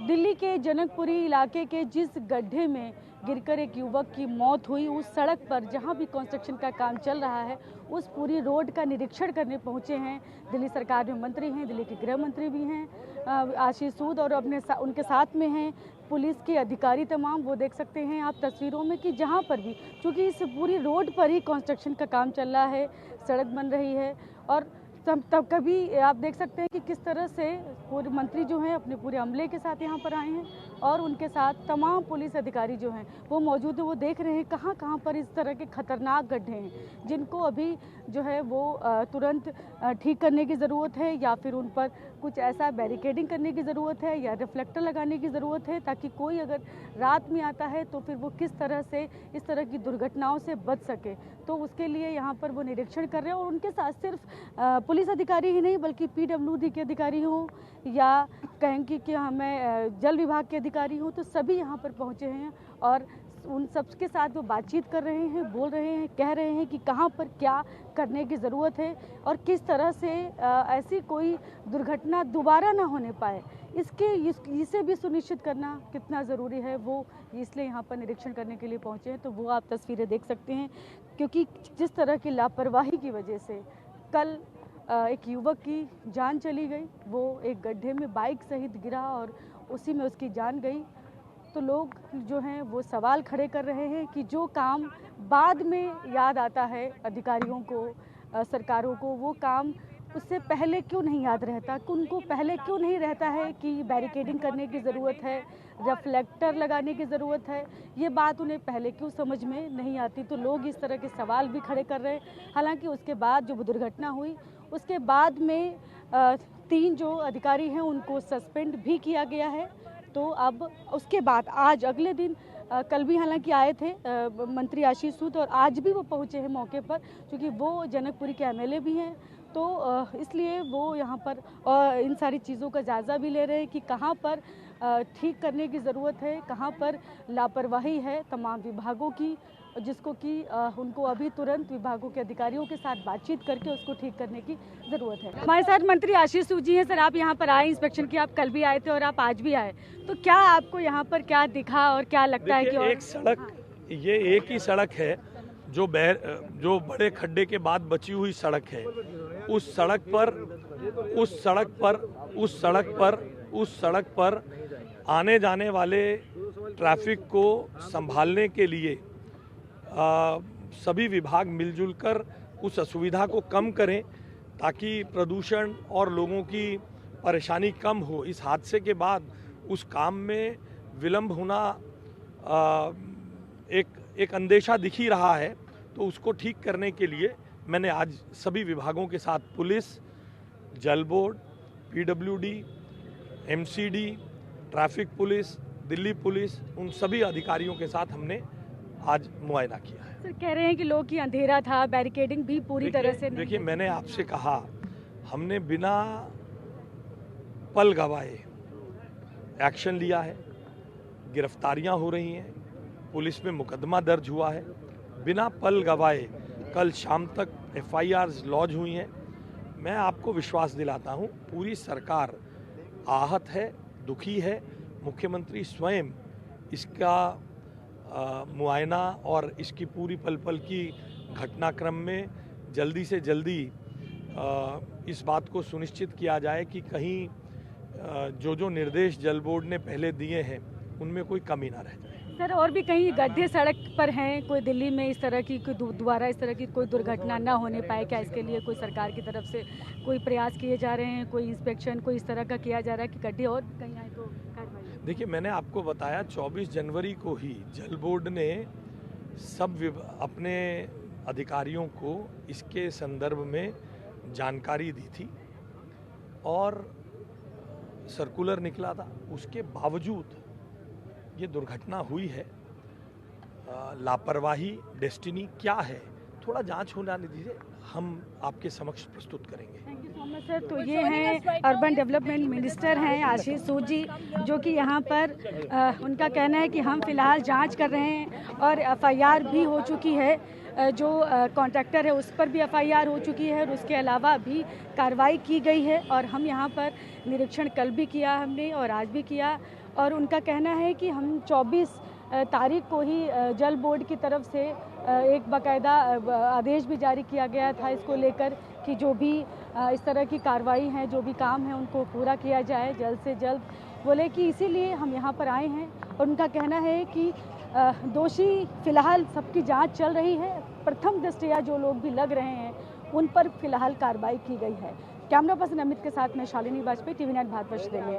दिल्ली के जनकपुरी इलाके के जिस गड्ढे में गिरकर एक युवक की मौत हुई, उस सड़क पर जहां भी कंस्ट्रक्शन का काम चल रहा है, उस पूरी रोड का निरीक्षण करने पहुंचे हैं दिल्ली सरकार में मंत्री हैं, दिल्ली के गृह मंत्री भी हैं आशीष सूद, और उनके साथ में हैं पुलिस के अधिकारी तमाम। वो देख सकते हैं आप तस्वीरों में कि जहां पर भी, क्योंकि इस पूरी रोड पर ही कंस्ट्रक्शन का काम चल रहा है, सड़क बन रही है, और तब कभी आप देख सकते हैं कि किस तरह से पूरे मंत्री जो हैं अपने पूरे अमले के साथ यहाँ पर आए हैं, और उनके साथ तमाम पुलिस अधिकारी जो हैं वो मौजूद हैं। वो देख रहे हैं कहाँ कहाँ पर इस तरह के खतरनाक गड्ढे हैं जिनको अभी जो है वो तुरंत ठीक करने की ज़रूरत है, या फिर उन पर कुछ ऐसा बैरिकेडिंग करने की ज़रूरत है, या रिफ्लेक्टर लगाने की ज़रूरत है, ताकि कोई अगर रात में आता है तो फिर वो किस तरह से इस तरह की दुर्घटनाओं से बच सके। तो उसके लिए यहाँ पर वो निरीक्षण कर रहे हैं, और उनके साथ सिर्फ पुलिस अधिकारी ही नहीं बल्कि PWD के अधिकारी हों या कहें कि हमें जल विभाग के अधिकारी हों, तो सभी यहाँ पर पहुँचे हैं और उन सबके साथ वो बातचीत कर रहे हैं, बोल रहे हैं, कह रहे हैं कि कहाँ पर क्या करने की ज़रूरत है और किस तरह से ऐसी कोई दुर्घटना दोबारा ना होने पाए, इसे भी सुनिश्चित करना कितना ज़रूरी है, वो इसलिए यहाँ पर निरीक्षण करने के लिए पहुँचे हैं। तो वो आप तस्वीरें देख सकते हैं, क्योंकि जिस तरह की लापरवाही की वजह से कल एक युवक की जान चली गई, वो एक गड्ढे में बाइक सहित गिरा और उसी में उसकी जान गई। तो लोग जो हैं वो सवाल खड़े कर रहे हैं कि जो काम बाद में याद आता है अधिकारियों को, सरकारों को, वो काम उससे पहले क्यों नहीं याद रहता, उनको पहले क्यों नहीं रहता है कि बैरिकेडिंग करने की ज़रूरत है, रिफ्लेक्टर लगाने की ज़रूरत है, ये बात उन्हें पहले क्यों समझ में नहीं आती। तो लोग इस तरह के सवाल भी खड़े कर रहे हैं। हालांकि उसके बाद जो दुर्घटना हुई उसके बाद में 3 जो अधिकारी हैं उनको सस्पेंड भी किया गया है। तो अब उसके बाद आज अगले दिन कल भी हालांकि आए थे मंत्री आशीष सूद, और आज भी वो पहुंचे हैं मौके पर, क्योंकि वो जनकपुरी के MLA भी हैं। तो इसलिए वो यहाँ पर इन सारी चीज़ों का जायज़ा भी ले रहे हैं कि कहाँ पर ठीक करने की ज़रूरत है, कहाँ पर लापरवाही है तमाम विभागों की, जिसको कि उनको अभी तुरंत विभागों के अधिकारियों के साथ बातचीत करके उसको ठीक करने की ज़रूरत है। हमारे साथ मंत्री आशीष सूद जी हैं। सर, आप यहाँ पर आए इंस्पेक्शन की, आप कल भी आए थे और आप आज भी आए, तो क्या आपको यहाँ पर क्या दिखा और क्या लगता है कि एक सड़क, ये एक ही सड़क है जो बड़े खड्डे के बाद बची हुई सड़क है। उस सड़क पर आने जाने वाले ट्रैफिक को संभालने के लिए सभी विभाग मिलजुल कर उस असुविधा को कम करें, ताकि प्रदूषण और लोगों की परेशानी कम हो। इस हादसे के बाद उस काम में विलंब होना एक अंदेशा दिख ही रहा है। तो उसको ठीक करने के लिए मैंने आज सभी विभागों के साथ पुलिस, जल board, PWD, MCD, traffic police, Delhi police, उन सभी अधिकारियों के साथ हमने आज मुआयना किया है। सर, कह रहे हैं कि लोग की अंधेरा था, बैरिकेडिंग भी पूरी तरह से नहीं। देखिए, मैंने आपसे कहा, हमने बिना पल गवाए एक्शन लिया है, गिरफ्तारियां हो रही हैं, पुलिस में मुकदमा दर्ज हुआ है, बिना पल गवाए कल शाम तक FIRs लॉन्च हुई हैं। मैं आपको विश्वास दिलाता हूं, पूरी सरकार आहत है, दुखी है। मुख्यमंत्री स्वयं इसका मुआयना और इसकी पूरी पल पल की घटनाक्रम में जल्दी से जल्दी इस बात को सुनिश्चित किया जाए कि कहीं जो निर्देश जल बोर्ड ने पहले दिए हैं उनमें कोई कमी ना रह जाए। सर, और भी कहीं गड्ढे सड़क पर हैं कोई दिल्ली में, इस तरह की कोई दोबारा इस तरह की कोई दुर्घटना ना होने पाए, क्या इसके लिए कोई सरकार की तरफ से कोई प्रयास किए जा रहे हैं, कोई इंस्पेक्शन कोई इस तरह का किया जा रहा है कि गड्ढे और कहीं आए तो कार्रवाई? देखिए, मैंने आपको बताया 24 जनवरी को ही जल बोर्ड ने सब अपने अधिकारियों को इसके संदर्भ में जानकारी दी थी और सर्कुलर निकला था। उसके बावजूद ये दुर्घटना हुई है। लापरवाही, डेस्टिनी क्या है, थोड़ा जांच होने दीजिए, हम आपके समक्ष प्रस्तुत करेंगे। Thank you so much sir. तो ये हैं अर्बन डेवलपमेंट मिनिस्टर हैं आशीष सूद जी, जो कि यहाँ पर उनका कहना है कि हम फिलहाल जांच कर रहे हैं और FIR भी हो चुकी है, जो कॉन्ट्रैक्टर है उस पर भी FIR हो चुकी है, और उसके अलावा भी कार्रवाई की गई है। और हम यहाँ पर निरीक्षण कल भी किया हमने और आज भी किया, और उनका कहना है कि हम 24 तारीख को ही जल बोर्ड की तरफ से एक बाकायदा आदेश भी जारी किया गया था इसको लेकर कि जो भी इस तरह की कार्रवाई है, जो भी काम है, उनको पूरा किया जाए जल्द से जल्द। बोले कि इसीलिए हम यहाँ पर आए हैं और उनका कहना है कि दोषी फिलहाल सबकी जांच चल रही है। प्रथम दृष्टया जो लोग भी लग रहे हैं उन पर फिलहाल कार्रवाई की गई है। कैमरा पर्सन अमित के साथ मैं शालिनी वाजपेयी, टीवी 9 भारतवर्ष दिल्ली।